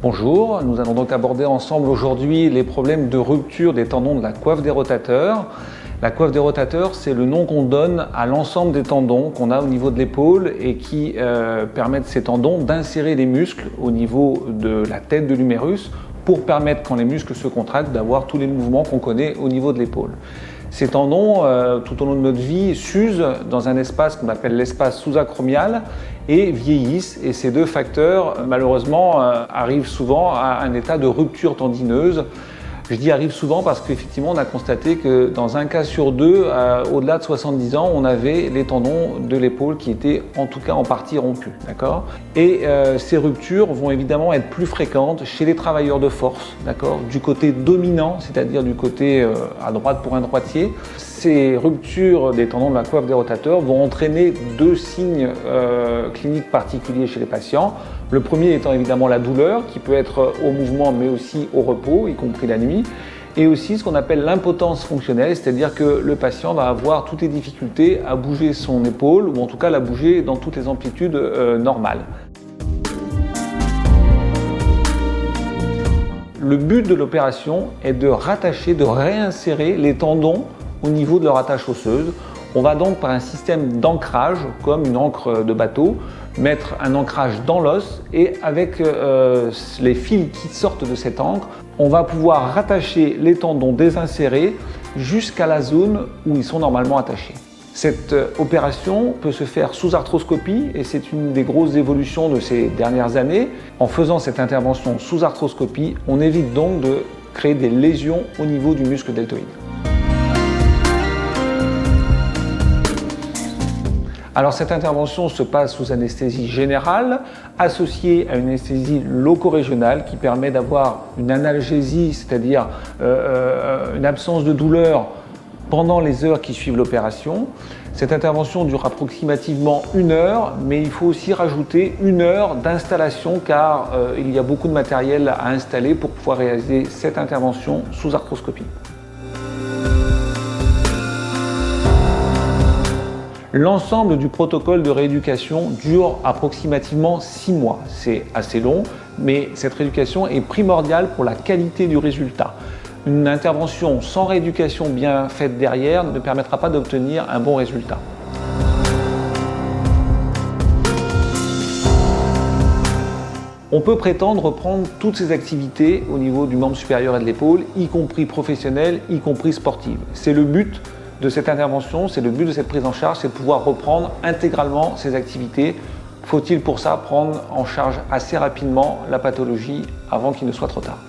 Bonjour, nous allons donc aborder ensemble aujourd'hui les problèmes de rupture des tendons de la coiffe des rotateurs. La coiffe des rotateurs, c'est le nom qu'on donne à l'ensemble des tendons qu'on a au niveau de l'épaule et qui permettent ces tendons d'insérer les muscles au niveau de la tête de l'humérus pour permettre, quand les muscles se contractent, d'avoir tous les mouvements qu'on connaît au niveau de l'épaule. Ces tendons, tout au long de notre vie, s'usent dans un espace qu'on appelle l'espace sous-acromial et vieillissent. Et ces deux facteurs, malheureusement, arrivent souvent à un état de rupture tendineuse. Je dis arrive souvent parce qu'effectivement, on a constaté que dans un cas sur deux, au-delà de 70 ans, on avait les tendons de l'épaule qui étaient en tout cas en partie rompus. D'accord ? Et ces ruptures vont évidemment être plus fréquentes chez les travailleurs de force, d'accord ? Du côté dominant, c'est-à-dire du côté à droite pour un droitier. Ces ruptures des tendons de la coiffe des rotateurs vont entraîner deux signes cliniques particuliers chez les patients. Le premier étant évidemment la douleur, qui peut être au mouvement mais aussi au repos, y compris la nuit, et aussi ce qu'on appelle l'impotence fonctionnelle, c'est-à-dire que le patient va avoir toutes les difficultés à bouger son épaule, ou en tout cas la bouger dans toutes les amplitudes normales. Le but de l'opération est de rattacher, de réinsérer les tendons au niveau de leur attache osseuse. On va donc par un système d'ancrage, comme une ancre de bateau, mettre un ancrage dans l'os et avec les fils qui sortent de cette ancre, on va pouvoir rattacher les tendons désinsérés jusqu'à la zone où ils sont normalement attachés. Cette opération peut se faire sous arthroscopie et c'est une des grosses évolutions de ces dernières années. En faisant cette intervention sous arthroscopie, on évite donc de créer des lésions au niveau du muscle deltoïde. Alors cette intervention se passe sous anesthésie générale, associée à une anesthésie loco-régionale qui permet d'avoir une analgésie, c'est-à-dire une absence de douleur pendant les heures qui suivent l'opération. Cette intervention dure approximativement 1 heure, mais il faut aussi rajouter 1 heure d'installation car il y a beaucoup de matériel à installer pour pouvoir réaliser cette intervention sous arthroscopie. L'ensemble du protocole de rééducation dure approximativement 6 mois. C'est assez long, mais cette rééducation est primordiale pour la qualité du résultat. Une intervention sans rééducation bien faite derrière ne permettra pas d'obtenir un bon résultat. On peut prétendre reprendre toutes ses activités au niveau du membre supérieur et de l'épaule, y compris professionnelles, y compris sportives. C'est le but de cette intervention, c'est le but de cette prise en charge, c'est de pouvoir reprendre intégralement ses activités. Faut-il pour ça prendre en charge assez rapidement la pathologie avant qu'il ne soit trop tard.